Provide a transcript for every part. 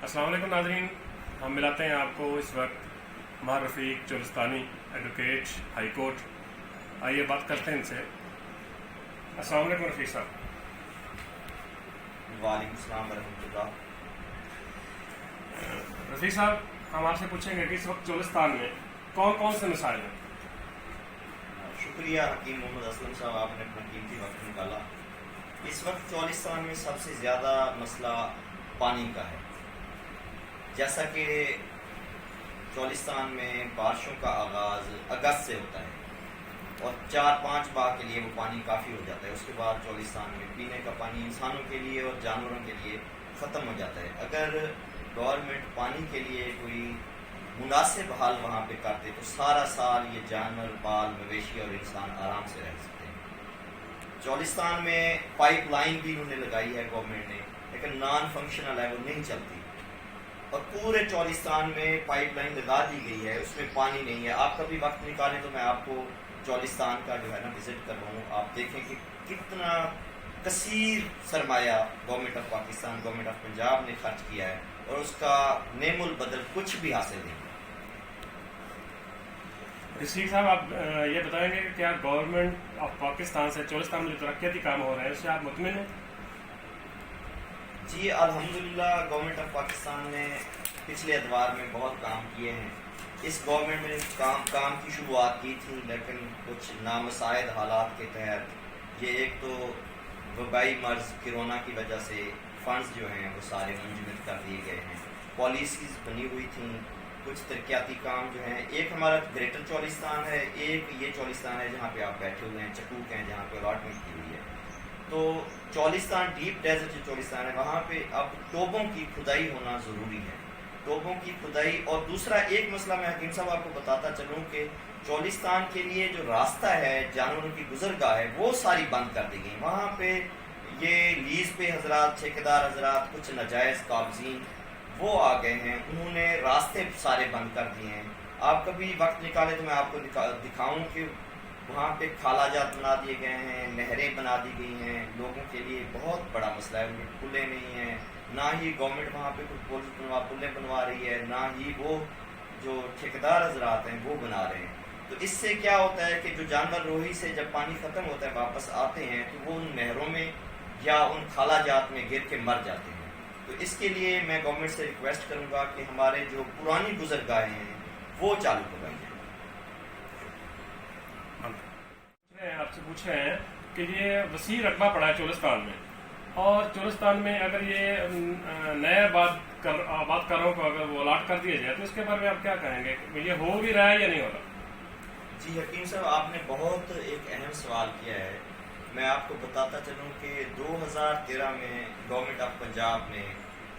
अस्सलाम वालेकुम नाज़रीन, हम मिलाते हैं आपको इस वक्त मार रफ़ीक चोलिस्तानी, एडवोकेट, हाई कोर्ट। आइए बात करते हैं इनसे। अस्सलाम वालेकुम रफ़ीक साहब। वालेकुम सलाम वरहमतुल्लाह। रफ़ीक साहब, हम आपसे पूछेंगे कि इस वक्त चोलिस्तान में कौन कौन से मसाइल हैं? शुक्रिया हकीम मोहम्मद असलम साहब, आपने अपना कीमती वक्त निकाला। इस वक्त चोलिस्तान में सबसे ज़्यादा मसला पानी का है। जैसा कि चोलिस्तान में बारिशों का आगाज़ अगस्त से होता है और 4-5 माह के लिए वो पानी काफ़ी हो जाता है। उसके बाद चोलिस्तान में पीने का पानी इंसानों के लिए और जानवरों के लिए ख़त्म हो जाता है। अगर गवर्नमेंट पानी के लिए कोई मुनासिब हाल वहाँ पे करते तो सारा साल ये जानवर, बाल, मवेशी और इंसान आराम से रह सकते हैं। चोलिस्तान में पाइप लाइन भी उन्होंने लगाई है गवर्नमेंट ने, लेकिन नॉन फंक्शनल है, वो नहीं चलती। और पूरे चोलिस्तान में पाइप लाइन लगा दी गई है, उसमें पानी नहीं है। आप कभी वक्त निकालें तो मैं आपको चोलिस्तान का जो है ना विज़िट करवाऊँ। आप देखें कि कितना कसीर सरमाया government of Pakistan, government of Punjab ने खर्च किया है और उसका नेमुल बदल कुछ भी हासिल नहीं। रफ़ीक साहब, आप ये बताएंगे कि क्या गवर्नमेंट ऑफ पाकिस्तान से चोलिस्तान में जो तरक्याती काम हो रहे हैं उससे आप मुतमिन हैं? जी अल्हम्दुलिल्लाह, गवर्नमेंट ऑफ पाकिस्तान ने पिछले अदवार में बहुत काम किए हैं। इस गवर्नमेंट ने काम की शुरुआत की थी, लेकिन कुछ नामसाइद हालात के तहत ये एक तो वबाई मर्ज कोरोना की वजह से फंड्स जो हैं वो सारे मुंजमद कर दिए गए हैं। पॉलिसीज़ बनी हुई थी, कुछ तरक्याती काम जो हैं, एक हमारा ग्रेटर चोलिस्तान है, एक ये चोलिस्तान है जहाँ पे आप बैठे हुए हैं, चकूक हैं, जहाँ पे अलॉटमेंट की हुई है। तो चोलिस्तान डीप डेजर्ट जो चोलिस्तान है वहाँ पे अब टोबों की खुदाई होना ज़रूरी है, टोबों की खुदाई। और दूसरा एक मसला मैं हकीम साहब आपको बताता चलूँ कि चोलिस्तान के लिए जो रास्ता है, जानवरों की गुजरगाह है, वो सारी बंद कर दी गई। वहाँ पे ये लीज पे हजरात, ठेकेदार हजरात, कुछ नाजायज़ कागजीन वो आ गए हैं, उन्होंने रास्ते सारे बंद कर दिए हैं। आप कभी वक्त निकालें तो मैं आपको दिखाऊं कि वहाँ पे खालाजात बना दिए गए हैं, नहरें बना दी गई हैं। लोगों के लिए बहुत बड़ा मसला है, उनमें पुलें नहीं हैं, ना ही गवर्नमेंट वहाँ पे कुछ पुलें बनवा रही है, ना ही वो जो ठेकेदार हजरात हैं वो बना रहे हैं। तो इससे क्या होता है कि जो जानवर रोही से जब पानी ख़त्म होता है वापस आते हैं तो वो उन नहरों में या उन खालाजात में गिर के मर जाते हैं। तो इसके लिए मैं गवर्नमेंट से रिक्वेस्ट करूँगा कि हमारे जो पुरानी गुजरगाहें हैं वो चालू करवाई जाए। आपसे पूछ रहे हैं कि ये वसी रकबा पड़ा है चोलिस्तान में, और चोलिस्तान में अगर ये नए आबादकारों को अगर वो अलाट कर दिया जाए तो इसके बारे में आप क्या कहेंगे? ये हो भी रहा है या नहीं हो रहा? जी हकीम साहब, आपने बहुत एक अहम सवाल किया है। मैं आपको बताता चलूँ कि 2013 में गवर्नमेंट ऑफ पंजाब ने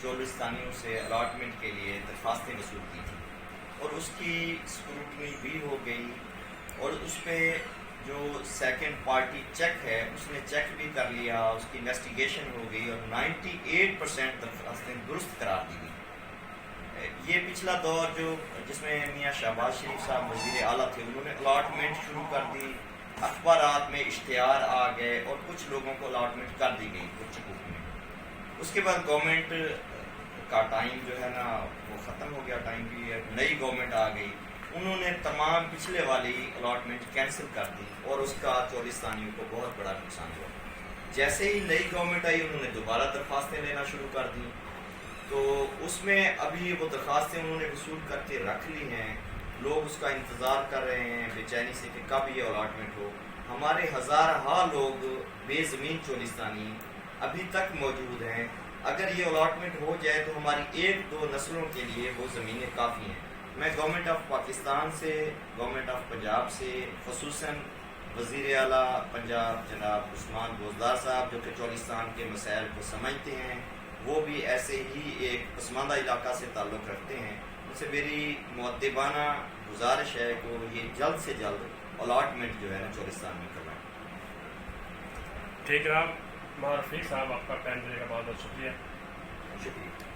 चोलिस्तानियों से अलॉटमेंट के लिए दरख्वास्तें वसूल की थी और उसकी स्क्रूटनी भी हो गई और उस पर जो सेकंड पार्टी चेक है उसने चेक भी कर लिया, उसकी इन्वेस्टिगेशन हो गई और 98% दरख्वास्तें दुरुस्त करार दी गई। ये पिछला दौर जो जिसमें मियाँ शहबाज शरीफ साहब वज़ीर आला थे, उन्होंने अलॉटमेंट शुरू कर दी, अखबारात में इश्तिहार आ गए और कुछ लोगों को अलॉटमेंट कर दी गई कुछ चकूक में। उसके बाद गवर्नमेंट का टाइम जो है ना वो ख़त्म हो गया, टाइम की नई गवर्नमेंट आ गई, उन्होंने तमाम पिछले वाली अलॉटमेंट कैंसिल कर दी और उसका चोलिस्तानियों को बहुत बड़ा नुकसान हुआ। जैसे ही नई गवर्नमेंट आई उन्होंने दोबारा दरख्वास्तें लेना शुरू कर दी, तो उसमें अभी वो दरख्वास्तें उन्होंने वसूल करके रख ली हैं। लोग उसका इंतज़ार कर रहे हैं बेचैनी से कि कब ये अलॉटमेंट हो। हमारे हज़ार लोग बेज़मीन चोलिस्तानी अभी तक मौजूद हैं। अगर ये अलॉटमेंट हो जाए तो हमारी 1-2 नस्लों के लिए वो ज़मीनें काफ़ी हैं। मैं गवर्नमेंट ऑफ पाकिस्तान से, गवर्नमेंट ऑफ पंजाब से, ख़ुसूसन वज़ीर आला पंजाब जनाब उस्मान बोजदार साहब जो कि चोलिस्तान के मसाइल को समझते हैं, वो भी ऐसे ही एक पसमानदा इलाका से ताल्लुक़ रखते हैं, उनसे मेरी मुअद्दिबाना गुजारिश है कि ये जल्द से जल्द अलॉटमेंट जो है ना चोलिस्तान में करवाएं। ठीक है, आप रफ़ीक साहब, आपका टाइम देने का बहुत बहुत शुक्रिया। शुक्रिया।